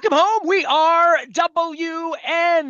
Welcome home. We are WNST,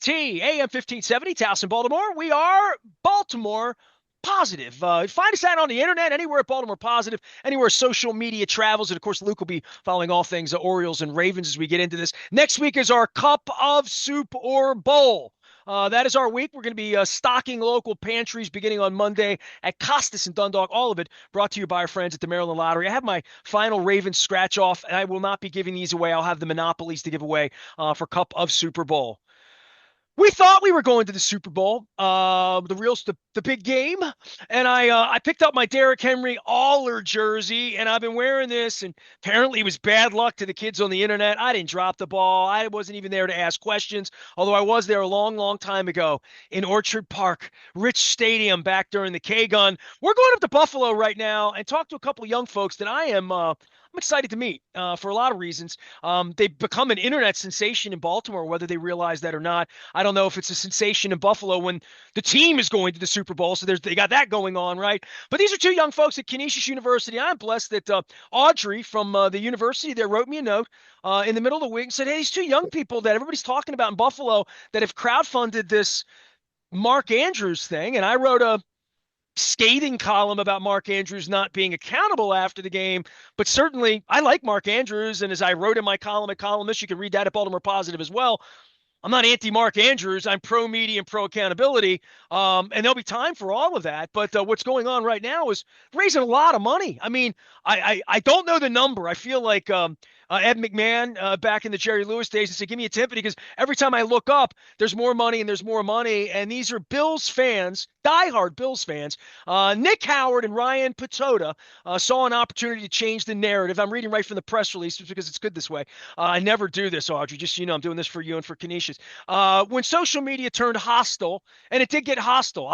AM 1570, Towson, Baltimore. We are Baltimore Positive. Find us out on the internet, anywhere at Baltimore Positive, anywhere social media travels. And of course, Luke will be following all things Orioles and Ravens as we get into this. Next week is our Cup of Soup or Bowl. That is our week. We're going to be stocking local pantries beginning on Monday at Costas and Dundalk. All of it brought to you by our friends at the Maryland Lottery. I have my final Ravens scratch off, and I will not be giving these away. I'll have the monopolies to give away for Cup of Super Bowl. We thought we were going to the Super Bowl, the big game, and I picked up my Derrick Henry Aller jersey, and I've been wearing this, and apparently it was bad luck to the kids on the internet. I didn't drop the ball. I wasn't even there to ask questions, although I was there a long, long time ago in Orchard Park, Rich Stadium back during the K-Gun. We're going up to Buffalo right now and talk to a couple of young folks that I'm excited to meet for a lot of reasons. They've become an internet sensation in Baltimore, whether they realize that or not. I don't know if it's a sensation in Buffalo when the team is going to the Super Bowl, so they got that going on, right? But these are two young folks at Canisius University. I'm blessed that Audrey from the university there wrote me a note in the middle of the week and said, hey, these two young people that everybody's talking about in Buffalo that have crowdfunded this Mark Andrews thing, and I wrote a scathing column about Mark Andrews not being accountable after the game, but certainly I like Mark Andrews, and as I wrote in my column at Columnist, you can read that at Baltimore Positive as well. I'm not anti-Mark Andrews. I'm pro-media and pro-accountability, and there'll be time for all of that. But what's going on right now is raising a lot of money. I mean, I don't know the number. I feel like Ed McMahon back in the Jerry Lewis days and said, give me a Tiffany, because every time I look up, there's more money and there's more money. And these are Bills fans, diehard Bills fans. Nick Howard and Ryan Patota saw an opportunity to change the narrative. I'm reading right from the press release because it's good this way. I never do this, Audrey. Just so you know, I'm doing this for you and for Canisius. When social media turned hostile, and it did get hostile,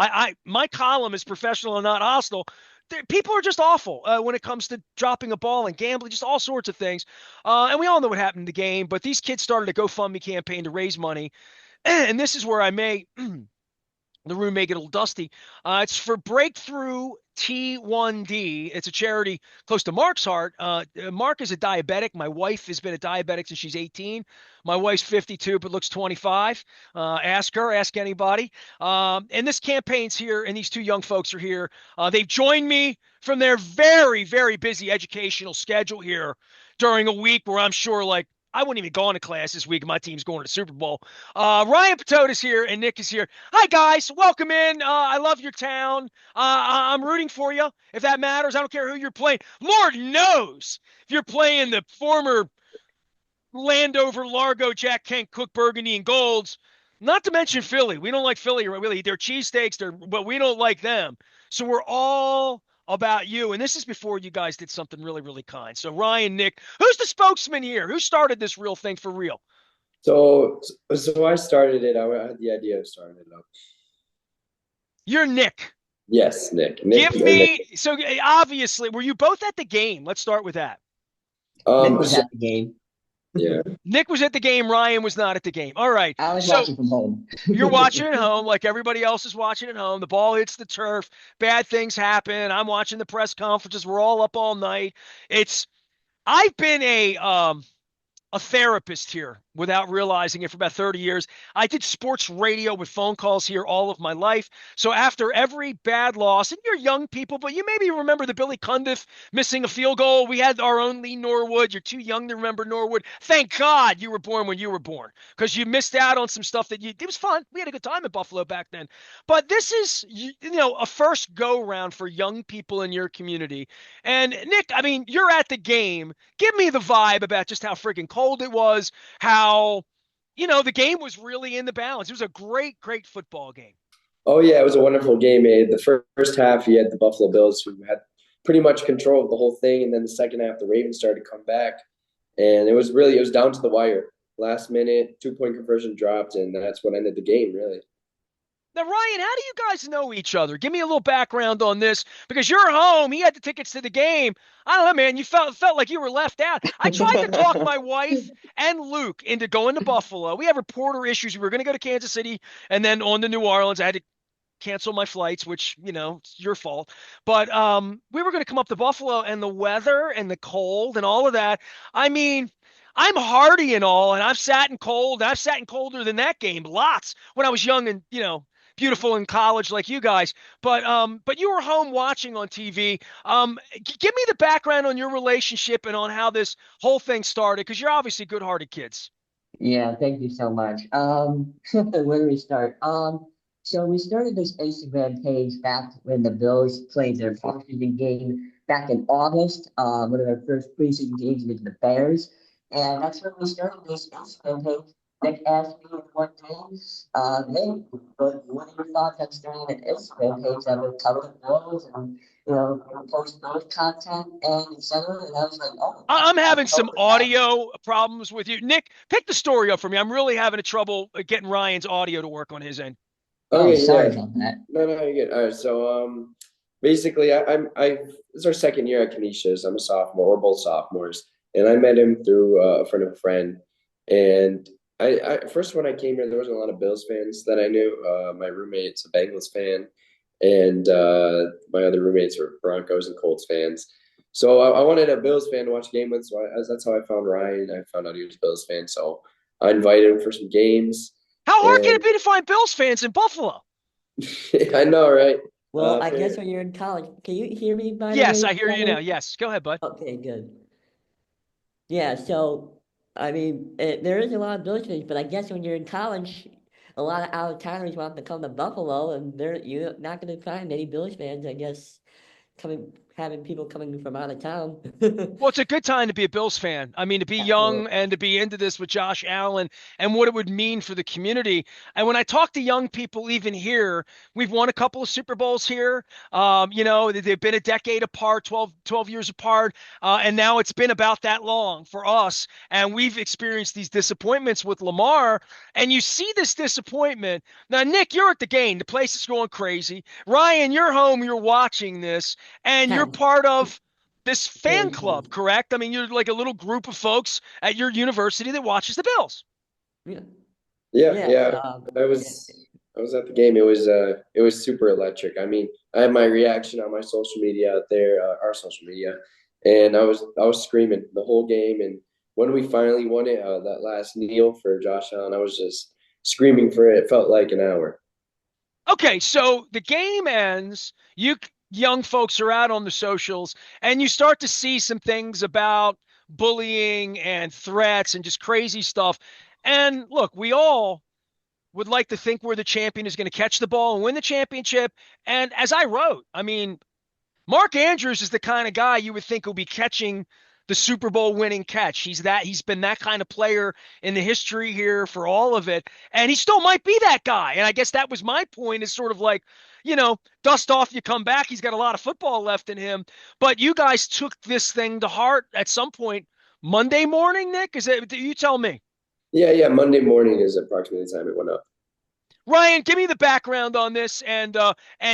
my column is professional and not hostile. People are just awful when it comes to dropping a ball and gambling, just all sorts of things. And we all know what happened in the game, but these kids started a GoFundMe campaign to raise money. And this is where the room may get a little dusty. It's for Breakthrough T1D. It's a charity close to Mark's heart. Mark is a diabetic. My wife has been a diabetic since she's 18. My wife's 52 but looks 25. Ask her, ask anybody. And this campaign's here, and these two young folks are here. They've joined me from their very, very busy educational schedule here during a week where I'm sure, like, I wouldn't even go into class this week. My team's going to the Super Bowl. Ryan Patota's here and Nick is here. Hi, guys. Welcome in. I love your town. I'm rooting for you, if that matters. I don't care who you're playing. Lord knows if you're playing the former Landover, Largo, Jack Kent, Cook, Burgundy, and Golds. Not to mention Philly. We don't like Philly, really. They're cheesesteaks, but we don't like them. So we're all about you. And this is before you guys did something really, really kind. So Ryan, Nick, who's the spokesman here? Who started this real thing for real? So I started it. I had the idea of starting it up. You're Nick. Yes, Nick. Give me, so obviously, were you both at the game? Let's start with that. Nick was at the game. Yeah. Nick was at the game. Ryan was not at the game. All right. I was watching from home. You're watching at home like everybody else is watching at home. The ball hits the turf. Bad things happen. I'm watching the press conferences. We're all up all night. I've been a therapist here without realizing it for about 30 years. I did sports radio with phone calls here all of my life. So after every bad loss, and you're young people, but you maybe remember the Billy Cundiff missing a field goal. We had our own Lee Norwood. You're too young to remember Norwood. Thank God you were born when you were born, because you missed out on some stuff it was fun. We had a good time at Buffalo back then. But this is, a first go round for young people in your community. And Nick, I mean, you're at the game. Give me the vibe about just how freaking cold it was, how the game was really in the balance. It was a great, great football game. Oh, yeah, it was a wonderful game. The first half, you had the Buffalo Bills who had pretty much control of the whole thing, and then the second half, the Ravens started to come back, and it was down to the wire. Last minute, 2-point conversion dropped, and that's what ended the game, really. Now, Ryan, how do you guys know each other? Give me a little background on this, because you're home. He had the tickets to the game. I don't know, man. You felt like you were left out. I tried to talk my wife and Luke into going to Buffalo. We have reporter issues. We were going to go to Kansas City and then on to New Orleans. I had to cancel my flights, which, it's your fault. But we were going to come up to Buffalo, and the weather and the cold and all of that. I mean, I'm hardy and all, and I've sat in cold. I've sat in colder than that game lots when I was young and beautiful in college like you guys. But you were home watching on TV. Give me the background on your relationship and on how this whole thing started, because you're obviously good-hearted kids. Yeah, thank you so much. Where do we start? So we started this Instagram page back when the Bills played their preseason game back in August. One of their first preseason games against the Bears, and that's when we started this Instagram page. Nick asked me one day, hey, what are your thoughts on starting an Instagram page that would cover the Bills and post Bills content and etc. And I was like, oh, I'm I'm having some totally down. audio problems with you. Nick, pick the story up for me. I'm really having a trouble getting Ryan's audio to work on his end. Oh, Okay, sorry yeah. about that. No, you're good. All right, so basically, this is our second year at Canisius. I'm a sophomore. We're both sophomores, and I met him through a friend of a friend. And I first when I came here, there wasn't a lot of Bills fans that I knew. My roommate's a Bengals fan, and my other roommates were Broncos and Colts fans. So I wanted a Bills fan to watch a game with. So that's how I found Ryan. I found out he was a Bills fan, so I invited him for some games. How hard can it And be to find Bills fans in Buffalo? I know, right? Well, I guess For when you're in college, can you hear me by the Yes, way, I hear you now. Trevor? Yes, go ahead, bud. Okay, good. Yeah, so I mean, there is a lot of Bills fans, but I guess when you're in college, a lot of out-of-towners want to come to Buffalo, and you're not going to find any Bills fans, I guess, having people coming from out of town. Well, it's a good time to be a Bills fan. I mean, to be young Absolutely. and to be into this with Josh Allen and what it would mean for the community. And when I talk to young people, even here, we've won a couple of Super Bowls here. They've been a decade apart, 12 years apart. And now it's been about that long for us. And we've experienced these disappointments with Lamar. And you see this disappointment. Now, Nick, you're at the game. The place is going crazy. Ryan, you're home. You're watching this. And you're Kind part of this fan very club, kind. correct? I mean, you're like a little group of folks at your university that watches the Bills. Yeah, Yeah, yeah, yeah. I yeah. was I was at the game. It was super electric. I mean, I had my reaction on my social media out there, our social media, and I was screaming the whole game. And when we finally won it, that last kneel for Josh Allen, I was just screaming for it. It felt like an hour. Okay, so the game ends. You young folks are out on the socials, and you start to see some things about bullying and threats and just crazy stuff. And look, we all would like to think we're the champion who's going to catch the ball and win the championship. And as I wrote, I mean, Mark Andrews is the kind of guy you would think will be catching the Super Bowl winning catch. He's been that kind of player in the history here for all of it. And he still might be that guy. And I guess that was my point, is sort of like, dust off, you come back. He's got a lot of football left in him. But you guys took this thing to heart at some point Monday morning, Nick? Is it, you tell me. Yeah. Monday morning is approximately the time it went up. Ryan, give me the background on this and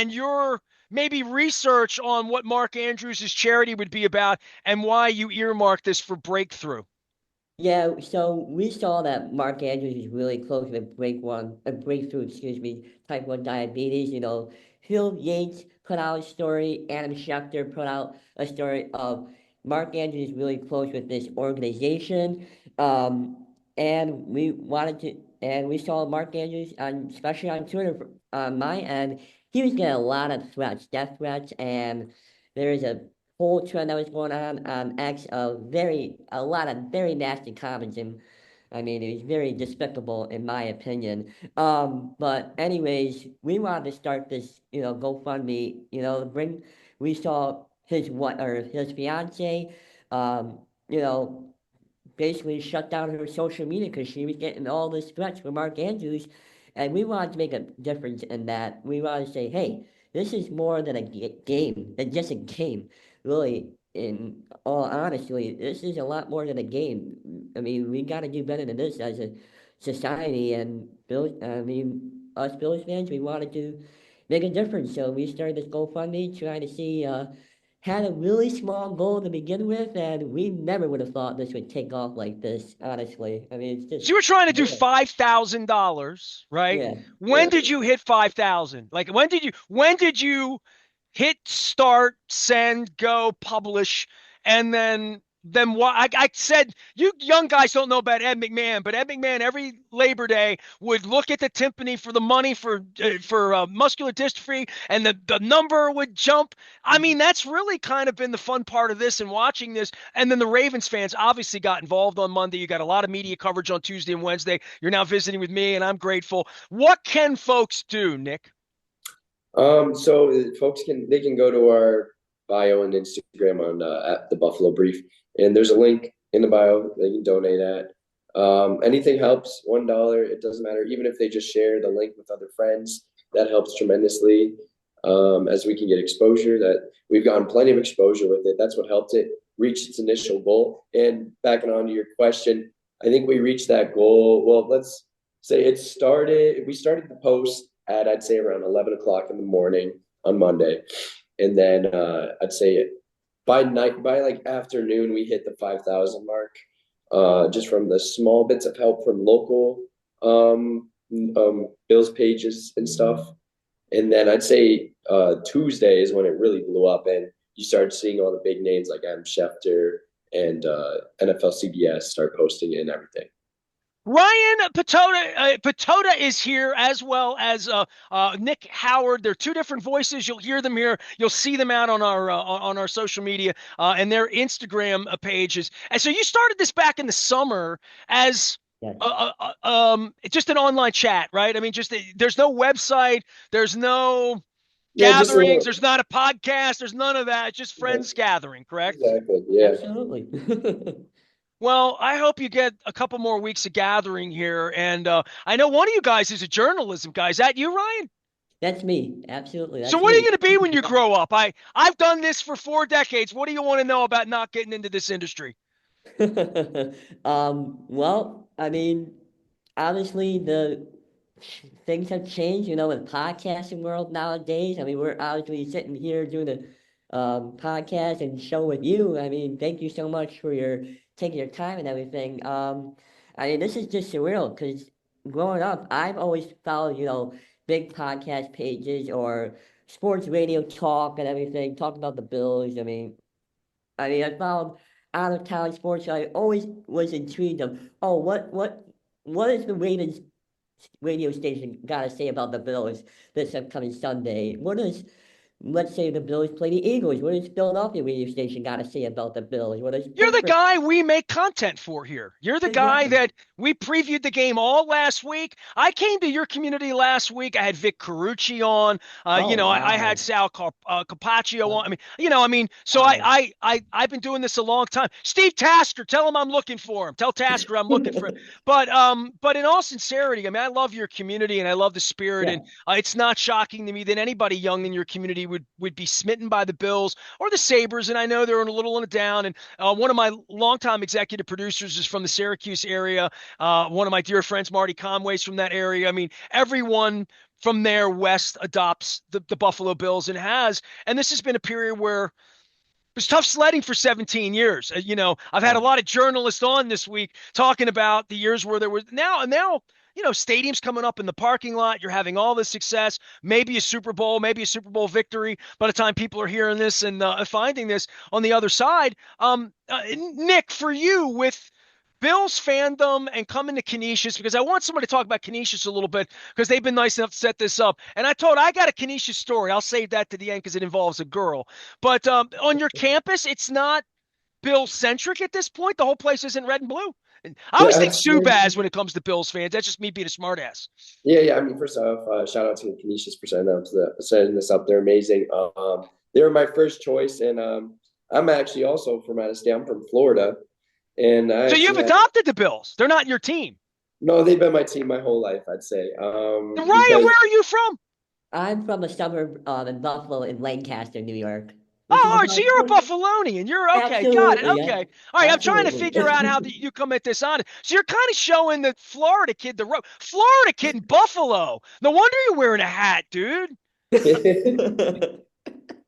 your maybe research on what Mark Andrews' charity would be about and why you earmarked this for breakthrough. Yeah, so we saw that Mark Andrews is really close to a breakthrough, type 1 diabetes. Phil Yates put out a story, Adam Schefter put out a story of Mark Andrews is really close with this organization. Um, and we saw Mark Andrews, especially on Twitter, on my end, he was getting a lot of threats, death threats, and there is a whole trend that was going on X of a lot of very nasty comments, and I mean it was very despicable in my opinion. But anyways, we wanted to start this, GoFundMe, bring we saw his fiance, um, you know, basically shut down her social media because she was getting all this threats from Mark Andrews, and we wanted to make a difference in that. We wanted to say, hey, this is more than a game, than just a game. Really, in all honestly, this is a lot more than a game. I mean, we got to do better than this as a society. And us Bills fans, we wanted to make a difference. So we started this GoFundMe, trying to see. Had a really small goal to begin with, and we never would have thought this would take off like this, honestly. I mean, it's So just, you were trying to do yeah, $5,000, right? yeah. When Yeah. did you hit 5,000? Like when did you hit start, send, go, publish, and then then why I said you young guys don't know about Ed McMahon, but Ed McMahon every Labor Day would look at the timpani for the money for muscular dystrophy, and the number would jump. I mean, that's really kind of been the fun part of this and watching this. And then the Ravens fans obviously got involved on Monday. You got a lot of media coverage on Tuesday and Wednesday. You're now visiting with me, and I'm grateful. What can folks do, Nick? So folks can go to our bio and Instagram on at the Buffalo Brief, and there's a link in the bio they can donate at. Anything helps. $1, it doesn't matter. Even if they just share the link with other friends, that helps tremendously. As we can get exposure, that we've gotten plenty of exposure with it. That's what helped it reach its initial goal. And backing on to your question, I think we reached that goal. Well, let's say we started the post at, I'd say, around 11 o'clock in the morning on Monday. And then I'd say by like afternoon, we hit the 5,000 mark, just from the small bits of help from local Bills pages and stuff. And then I'd say Tuesday is when it really blew up, and you start seeing all the big names like Adam Schefter and NFL CBS start posting it and everything. Ryan Patota is here, as well as Nick Howard. They're two different voices. You'll hear them here. You'll see them out on our social media and their Instagram pages. And so you started this back in the summer as Yes. just an online chat, right? I mean, there's no website, there's no Yeah, just a gatherings, little. there's not a podcast, there's none of that. It's just friends gathering, correct? Exactly. Yeah. Absolutely. Well, I hope you get a couple more weeks of gathering here. And I know one of you guys is a journalism guy. Is that you, Ryan? That's me. Absolutely. So That's what are you me. going to be when you grow up? I've done this for 4 decades. What do you want to know about not getting into this industry? Well, I mean, obviously the things have changed, in podcasting world nowadays. I mean, we're obviously sitting here doing a podcast and show with you. I mean, thank you so much for your taking your time and everything. I mean, this is just surreal because growing up, I've always followed, big podcast pages or sports radio talk and everything, talk about the Bills. I mean, I found out of town sports. So I always was intrigued of, oh, what is the Ravens radio station got to say about the Bills this upcoming Sunday? What does, let's say, the Bills play the Eagles? What does Philadelphia radio station got to say about the Bills? What does You're the Pittsburgh? guy we make content for here. You're the guy Exactly. that we previewed the game all last week. I came to your community last week. I had Vic Carucci on. Oh I had wow, Sal Capaccio on. So wow. I've been doing this a long time. Steve Tasker, tell him I'm looking for him. Tell Tasker I'm looking for him. But in all sincerity, I mean, I love your community and I love the spirit, Yeah, and it's not shocking to me that anybody young in your community would be smitten by the Bills or the Sabres. And I know they're a little on a down. And one of my longtime executive producers is from the Syracuse area. One of my dear friends, Marty Conway's from that area. I mean, everyone from there west adopts the Buffalo Bills and has. And this has been a period where it was tough sledding for 17 years. I've had a yeah, lot of journalists on this week talking about the years where there was now, stadiums coming up in the parking lot. You're having all this success, maybe a Super Bowl, maybe a Super Bowl victory by the time people are hearing this and finding this on the other side. Nick, for you with Bills fandom and coming to Canisius, because I want somebody to talk about Canisius a little bit because they've been nice enough to set this up. And I got a Canisius story. I'll save that to the end because it involves a girl. But on your campus, it's not Bill centric at this point. The whole place isn't red and blue. And I Yeah, always think absolutely. Subaz when it comes to Bills fans. That's just me being a smartass. Yeah. I mean, first off, shout out to Canisius for setting this up. They're amazing. They were my first choice, and I'm actually also from out of state. I'm from Florida, and I So you've actually had adopted the Bills. They're not your team. no. They've been my team my whole life, I'd say. Ryan, Because where are you from? I'm from a suburb in Buffalo, in Lancaster, New York, which Oh, is all right. So about you're a 20. Buffalonian. You're okay. Got it. Absolutely, yeah, Okay. All right. I'm trying to absolutely. figure out how you come at this on. So you're kind of showing the Florida kid the road. Florida kid in Buffalo. No wonder you're wearing a hat, dude.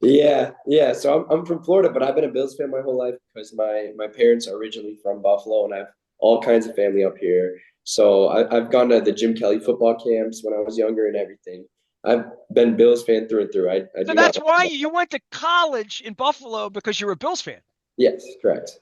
yeah. So I'm from Florida, but I've been a Bills fan my whole life because my parents are originally from Buffalo, and I have all kinds of family up here. So I've gone to the Jim Kelly football camps when I was younger and everything. I've been Bills fan through and through. I So do not that's like why them. you went to college in Buffalo because you're a Bills fan. Yes, correct.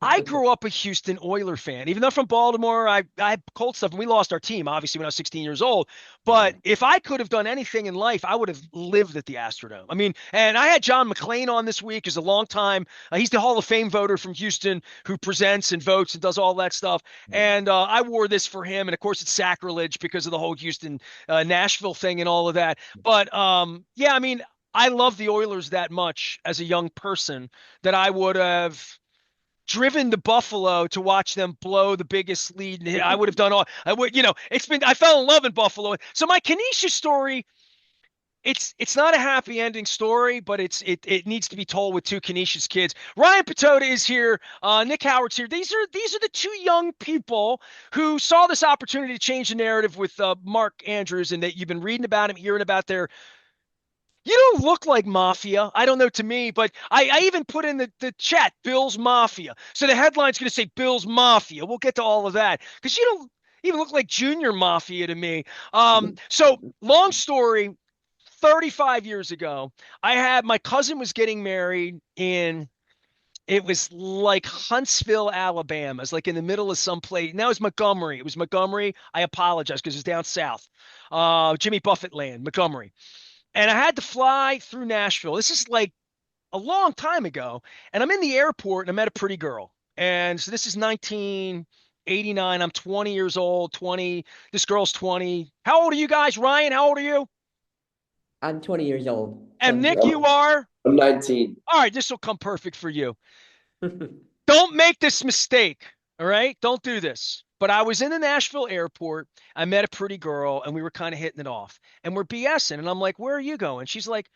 I grew up a Houston Oiler fan. Even though I'm from Baltimore, I had Colts stuff, and we lost our team, obviously, when I was 16 years old. But Yeah. if I could have done anything in life, I would have lived at the Astrodome. I mean, and I had John McClain on this week, who's a long time, he's the Hall of Fame voter from Houston who presents and votes and does all that stuff. And I wore this for him. And of course, it's sacrilege because of the whole Houston, Nashville thing and all of that. But yeah, I mean, I love the Oilers that much as a young person that I would have driven to Buffalo to watch them blow the biggest lead. I would have done all I would, I fell in love in Buffalo. So my Canisius story, it's not a happy ending story, but it needs to be told with two Canisius kids. Ryan Patota is here, Nick Howard's here. These are the two young people who saw this opportunity to change the narrative with Mark Andrews, and that you've been reading about him, hearing about their. You don't look like Mafia. I don't know to me, but I even put in the chat, Bill's Mafia. So the headline's going to say Bill's Mafia. We'll get to all of that because you don't even look like Junior Mafia to me. So long story, 35 years ago, my cousin was getting married it was like Huntsville, Alabama. It's like in the middle of some place. Now it's Montgomery. It was Montgomery. I apologize because it's down south. Jimmy Buffett land, Montgomery. And I had to fly through Nashville. This is like a long time ago. And I'm in the airport and I met a pretty girl. And so this is 1989. I'm 20 years old, 20. This girl's 20. How old are you guys? Ryan, how old are you? I'm 20 years old. And Nick, you are? I'm 19. All right, this will come perfect for you. Don't make this mistake. All right? Don't do this. But I was in the Nashville airport. I met a pretty girl and we were kind of hitting it off. And we're BSing. And I'm like, where are you going? She's like,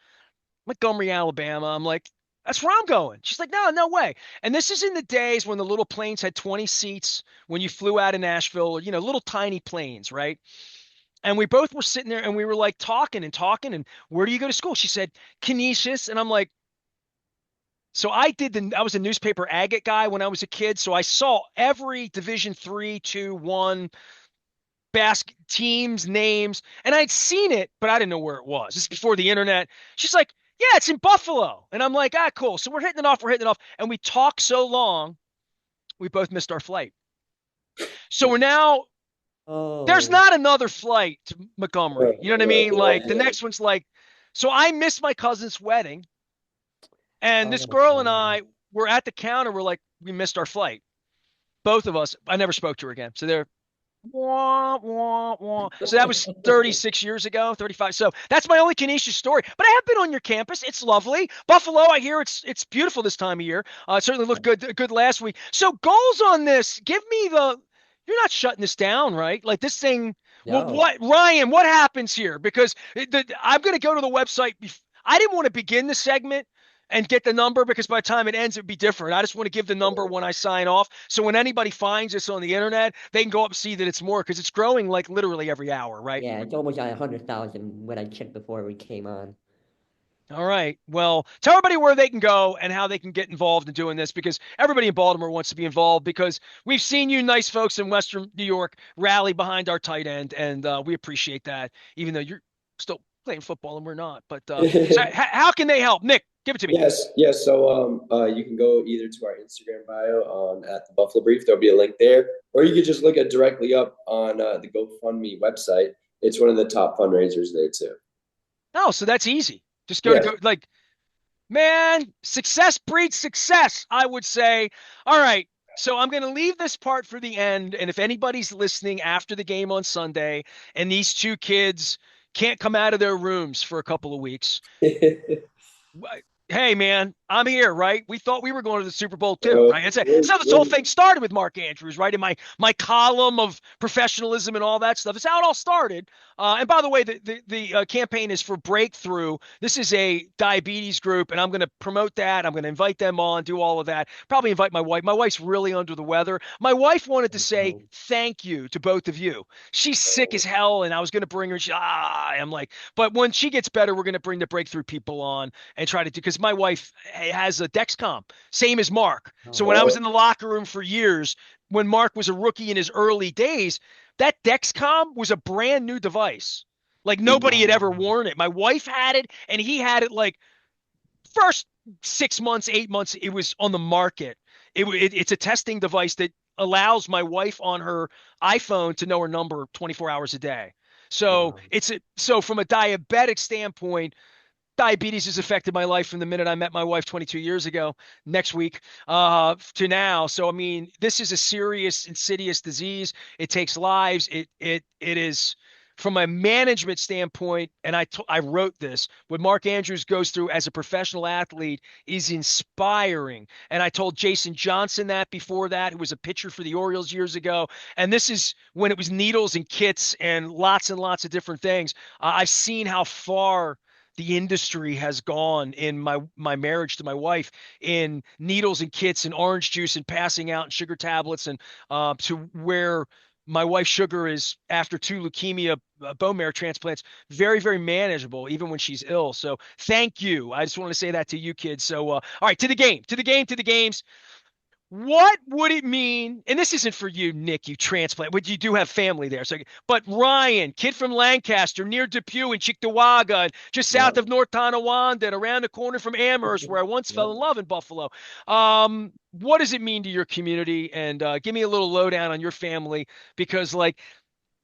Montgomery, Alabama. I'm like, that's where I'm going. She's like, no, no way. And this is in the days when the little planes had 20 seats when you flew out of Nashville, little tiny planes, right? And we both were sitting there and we were like talking and talking. And where do you go to school? She said, Canisius. And I'm like, so I was a newspaper agate guy when I was a kid. So I saw every Division 3, 2, 1 basket teams, names, and I'd seen it, but I didn't know where it was. This is before the internet. She's like, yeah, it's in Buffalo. And I'm like, cool. So we're hitting it off. And we talked so long, we both missed our flight. So we're now, there's not another flight to Montgomery. You know what I mean? Like the next one's like, so I missed my cousin's wedding. And this girl and I were at the counter. We're like, we missed our flight. Both of us. I never spoke to her again. So they're wah, wah, wah. So that was 36 years ago, 35. So that's my only Canisius story. But I have been on your campus. It's lovely. Buffalo, I hear it's beautiful this time of year. It certainly looked good last week. So goals on this. Give me you're not shutting this down, right? Like this thing. No. Well, Ryan, what happens here? Because I'm going to go to the website. I didn't want to begin the segment and get the number because by the time it ends, it'd be different. I just want to give the number when I sign off. So when anybody finds this on the internet, they can go up and see that it's more because it's growing like literally every hour, right? Yeah, it's almost at 100,000 when I checked before we came on. All right. Well, tell everybody where they can go and how they can get involved in doing this because everybody in Baltimore wants to be involved because we've seen you nice folks in Western New York rally behind our tight end, and we appreciate that, even though you're still playing football and we're not. But so how can they help? Nick, give it to me. Yes. So you can go either to our Instagram bio at the Buffalo Brief. There'll be a link there, or you could just look it directly up on the GoFundMe website. It's one of the top fundraisers there too. Oh, so that's easy. Just go man, success breeds success, I would say. All right. So I'm going to leave this part for the end. And if anybody's listening after the game on Sunday and these two kids can't come out of their rooms for a couple of weeks, hey, man, I'm here, right? We thought we were going to the Super Bowl too, right? It's how this whole thing started with Mark Andrews, right? In my column of professionalism and all that stuff. It's how it all started. And by the way, the campaign is for Breakthrough. This is a diabetes group, and I'm going to promote that. I'm going to invite them on, do all of that. Probably invite my wife. My wife's really under the weather. My wife wanted to say thank you to both of you. She's sick as hell, and I was going to bring her. I'm like, but when she gets better, we're going to bring the Breakthrough people on and try to do, because my wife has a Dexcom, same as Mark. So when I was in the locker room for years, when Mark was a rookie in his early days, that Dexcom was a brand new device. Like nobody had ever worn it. My wife had it and he had it like first 6 months, 8 months, it was on the market. it's a testing device that allows my wife on her iPhone to know her number 24 hours a day. So Wow. so from a diabetic standpoint, diabetes has affected my life from the minute I met my wife 22 years ago, next week, to now. So I mean, this is a serious, insidious disease. It takes lives. It is from a management standpoint, and I wrote this. What Mark Andrews goes through as a professional athlete is inspiring. And I told Jason Johnson that before that, who was a pitcher for the Orioles years ago. And this is when it was needles and kits and lots of different things. I've seen how far the industry has gone in my marriage to my wife in needles and kits and orange juice and passing out and sugar tablets, and to where my wife's sugar is, after 2 leukemia bone marrow transplants, very manageable even when she's ill. So thank you. I just want to say that to you kids. So all right, to the game, to the games. What would it mean? And this isn't for you, Nick, you transplant, but you do have family there. So, but Ryan, kid from Lancaster, near Depew and Cheektowaga, and just south Yeah. of North Tonawanda, and around the corner from Amherst, where I once fell in love in Buffalo. What does it mean to your community? And give me a little lowdown on your family, because like,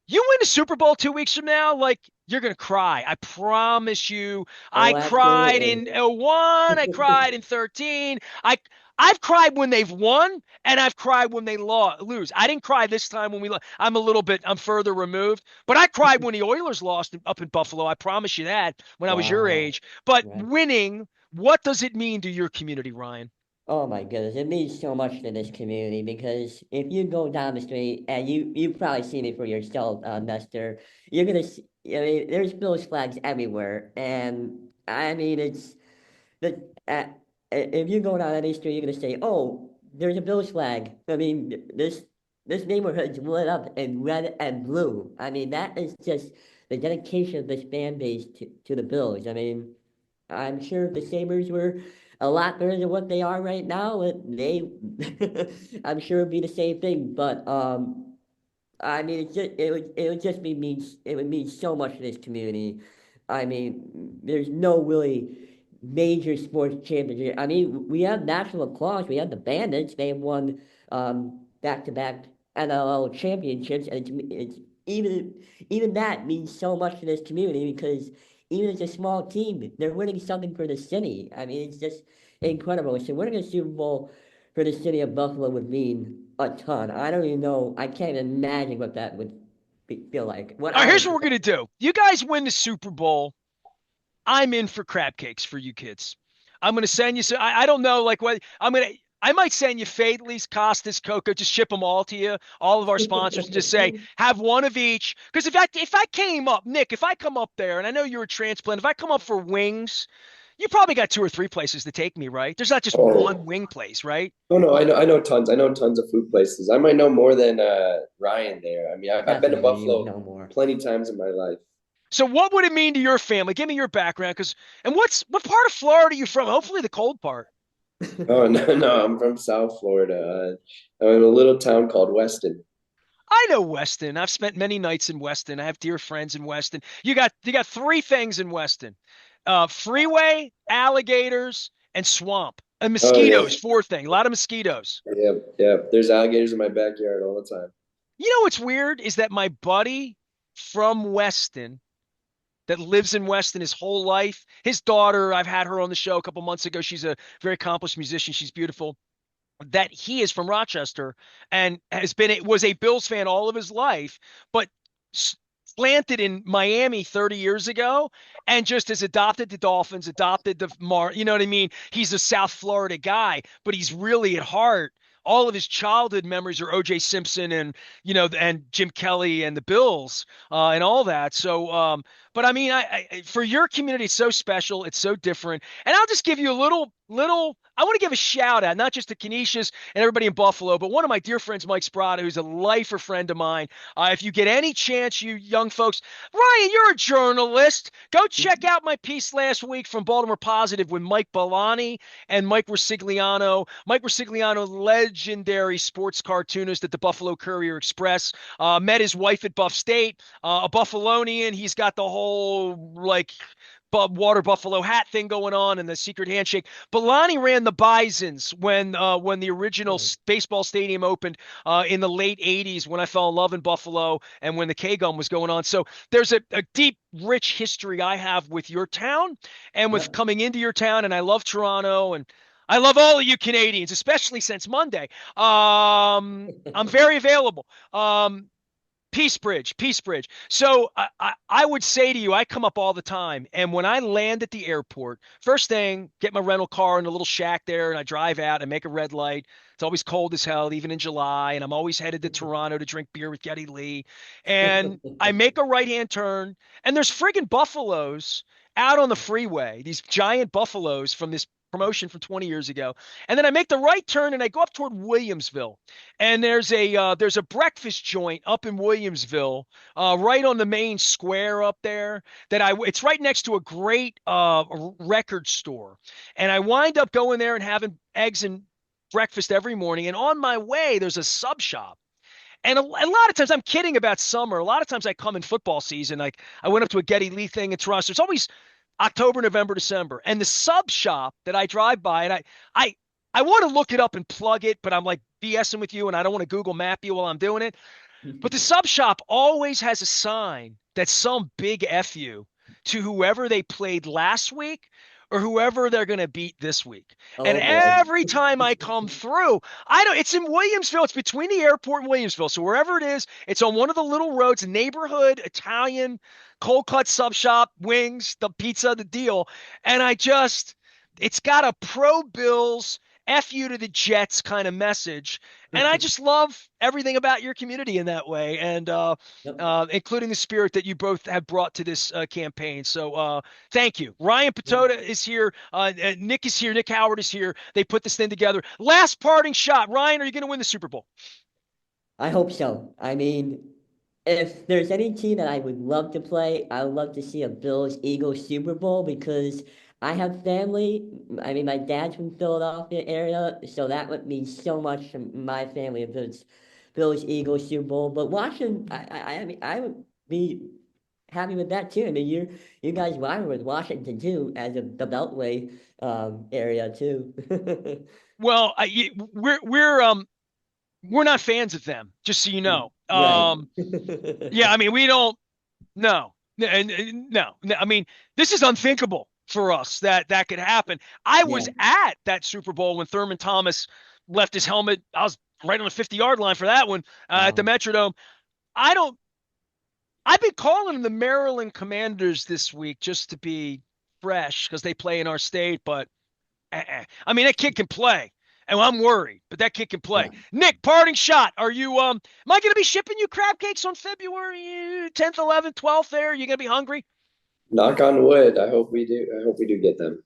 you win the Super Bowl 2 weeks from now, like, you're gonna cry. I promise you. I Oh, cried absolutely. in '01. I cried in 13. I've cried when they've won, and I've cried when they lose. I didn't cry this time when we lost. I'm further removed, but I cried when the Oilers lost up in Buffalo. I promise you that, when I was your Wow. age. But Right. winning, what does it mean to your community, Ryan? Oh my goodness, it means so much to this community because if you go down the street and you've probably seen it for yourself, Nestor, you're gonna see, I mean, there's Bills flags everywhere, and I mean the uh, if you go down any street, you're gonna say, "Oh, there's a Bills flag." I mean, this neighborhood's lit up in red and blue. I mean, that is just the dedication of this fan base to the Bills. I mean, I'm sure if the Sabres were a lot better than what they are right now, I'm sure it'd be the same thing. But I mean, it would just be mean it would mean so much to this community. I mean, there's no really major sports championship. I mean, we have national applause. We have the Bandits. They have won back-to-back NLL championships, and it's even that means so much to this community because even as a small team, they're winning something for the city. I mean, it's just incredible. So winning a Super Bowl for the city of Buffalo would mean a ton. I don't even know. I can't imagine what that would feel like. What All right, I here's would what feel we're like. gonna do. You guys win the Super Bowl. I'm in for crab cakes for you kids. I'm gonna send you. So I don't know, like what I'm gonna. I might send you Faidley's, Costas, Coco. Just ship them all to you, all of our sponsors, and just say have one of each. Because if I came up, Nick, if I come up there, and I know you're a transplant, if I come up for wings, you probably got 2 or 3 places to take me, right? There's not just one Oh, wing place, right? oh no, I know tons. I know tons of food places. I might know more than Ryan there. I mean, I've been to Definitely, you would Buffalo know more. plenty times in my life. So what would it mean to your family? Give me your background, because and what part of Florida are you from? Hopefully the cold part. Oh no, I'm from South Florida. I'm in a little town called Weston. I know Weston. I've spent many nights in Weston. I have dear friends in Weston. You got three things in Weston: freeway, alligators, and swamp. And Oh yeah, mosquitoes. Fourth thing, a lot of mosquitoes. yep. There's alligators in my backyard all the time. You know what's weird is that my buddy from Weston, that lives in Weston his whole life, his daughter, I've had her on the show a couple months ago. She's a very accomplished musician. She's beautiful. That he is from Rochester and was a Bills fan all of his life, but planted in Miami 30 years ago, and just has adopted the Dolphins, adopted you know what I mean? He's a South Florida guy, but he's really at heart. All of his childhood memories are O.J. Simpson and and Jim Kelly and the Bills and all that. So, but I mean, for your community, it's so special, it's so different, and I'll just give you a little. I want to give a shout out, not just to Canisius and everybody in Buffalo, but one of my dear friends, Mike Sprata, who's a lifer friend of mine. If you get any chance, you young folks, Ryan, you're a journalist. Go check out my piece last week from Baltimore Positive with Mike Bellani and Mike Rosigliano. Mike Rosigliano, legendary sports cartoonist at the Buffalo Courier Express, met his wife at Buff State, a Buffalonian. He's got the whole like water buffalo hat thing going on and the secret handshake. But Lonnie ran the Bisons when the original baseball stadium opened in the late '80s when I fell in love in Buffalo and when the K Gun was going on. So there's a deep, rich history I have with your town and with Yep. coming into your town. And I love Toronto and I love all of you Canadians, especially since Monday. I'm very available. Peace Bridge, Peace Bridge. So I would say to you, I come up all the time. And when I land at the airport, first thing, get my rental car in a little shack there and I drive out and make a red light. It's always cold as hell, even in July. And I'm always headed to Toronto to drink beer with Geddy Lee. And I make a right-hand turn and there's friggin' buffaloes out on the freeway, these giant buffaloes from this promotion from 20 years ago. And then I make the right turn and I go up toward Williamsville. And there's a breakfast joint up in Williamsville, right on the main square up there it's right next to a great record store. And I wind up going there and having eggs and breakfast every morning. And on my way, there's a sub shop. And a lot of times, I'm kidding about summer. A lot of times I come in football season. Like I went up to a Geddy Lee thing in Toronto. It's always October, November, December. And the sub shop that I drive by, and I want to look it up and plug it, but I'm like BSing with you and I don't want to Google map you while I'm doing it. But the sub shop always has a sign that's some big F you to whoever they played last week or whoever they're going to beat this week. Oh, And boy. every time I come through, it's in Williamsville. It's between the airport and Williamsville. So wherever it is, it's on one of the little roads, neighborhood, Italian, cold cut sub shop, wings, the pizza, the deal. And it's got a pro Bills, F you to the Jets kind of message. And I just love everything about your community in that way. And Yep. including the spirit that you both have brought to this campaign. So thank you. Ryan Patota is here. Nick is here. Nick Howard is here. They put this thing together. Last parting shot. Ryan, are you going to win the Super Bowl? I hope so. I mean, if there's any team that I would love to play, I would love to see a Bills-Eagles Super Bowl because I have family. I mean, my dad's from Philadelphia area, so that would mean so much to my family if it's Bills-Eagles Super Bowl. But Washington, I mean, I would be happy with that too. I mean, you guys rival with Washington too, as the Beltway area too. Well, we're not fans of them, just so you know. Right. Yeah, I mean, we don't. No, no. I mean, this is unthinkable for us that could happen. I was Yeah. at that Super Bowl when Thurman Thomas left his helmet. I was right on the 50-yard line for that one at the Wow. Metrodome. I don't. I've been calling them the Maryland Commanders this week just to be fresh because they play in our state. But I mean, that kid can play. And I'm worried, but that kid can play. Yeah. Nick, parting shot. Are you am I gonna be shipping you crab cakes on February 10th, 11th, 12th there? Are you gonna be hungry? Knock on wood. I hope we do. I hope we do get them.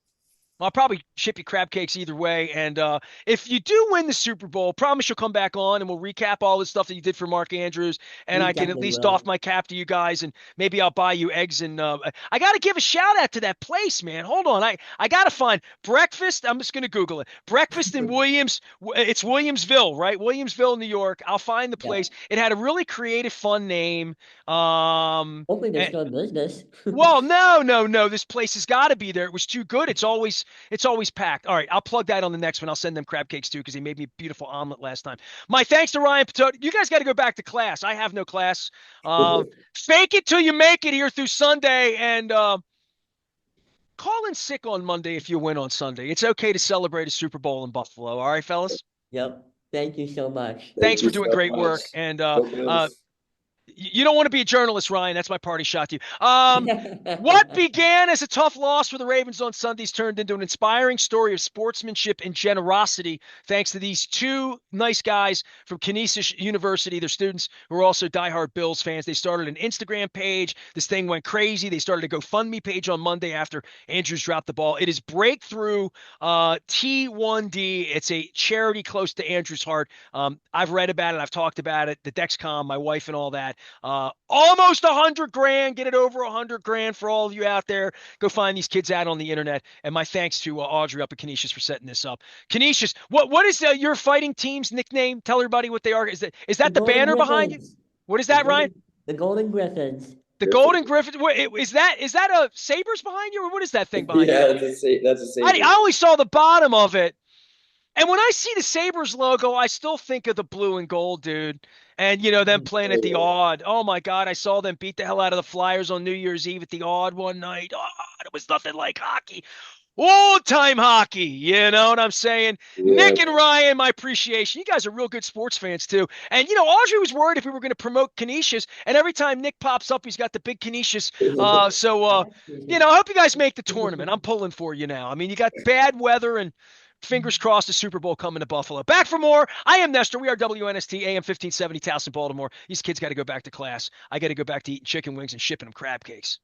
I'll probably ship you crab cakes either way. And if you do win the Super Bowl, promise you'll come back on and we'll recap all the stuff that you did for Mark Andrews. And We I can at definitely least doff will. my cap to you guys. And maybe I'll buy you eggs. And I got to give a shout out to that place, man. Hold on. I got to find breakfast. I'm just going to Google it. Breakfast in It's Williamsville, right? Williamsville, New York. I'll find the Yeah. place. It had a really creative, fun name. Hopefully they're And, still in business. well, no. This place has got to be there. It was too good. It's always packed. All right, I'll plug that on the next one. I'll send them crab cakes too because they made me a beautiful omelet last time. My thanks to Ryan Patot. You guys got to go back to class. I have no class. Fake it till you make it here through Sunday, and call in sick on Monday if you win on Sunday. It's okay to celebrate a Super Bowl in Buffalo. All right, fellas. Yep. Thank you so much. Thanks Thank for you doing so great much. work, and Go Bills. you don't want to be a journalist, Ryan. That's my party shot to you. What began as a tough loss for the Ravens on Sundays turned into an inspiring story of sportsmanship and generosity, thanks to these two nice guys from Canisius University. They're students who are also diehard Bills fans. They started an Instagram page. This thing went crazy. They started a GoFundMe page on Monday after Andrews dropped the ball. It is Breakthrough T1D. It's a charity close to Andrew's heart. I've read about it. I've talked about it. The Dexcom, my wife, and all that. Almost $100,000. Get it over $100,000 for all of you out there. Go find these kids out on the internet. And my thanks to Audrey up at Canisius for setting this up. Canisius, what is your fighting team's nickname? Tell everybody what they are. Is that The the Golden banner behind you? Griffins. What is The that, Ryan? Golden, the Golden Griffins. The Golden Griffin. Is that a Sabres behind you, or what is that thing behind Yeah, you? that's a I Saber. only saw the bottom of it. And when I see the Sabres logo, I still think of the blue and gold, dude. And, them playing at the Odd. Oh, my God. I saw them beat the hell out of the Flyers on New Year's Eve at the Odd one night. Oh, it was nothing like hockey. Old time hockey. You know what I'm saying? Yeah. Nick and Ryan, my appreciation. You guys are real good sports fans, too. And, Audrey was worried if we were going to promote Canisius. And every time Nick pops up, he's got the big Canisius. I hope you guys make the tournament. I'm pulling for you now. I mean, you got bad weather and fingers crossed the Super Bowl coming to Buffalo. Back for more. I am Nestor. We are WNST AM 1570 Towson, Baltimore. These kids got to go back to class. I got to go back to eating chicken wings and shipping them crab cakes.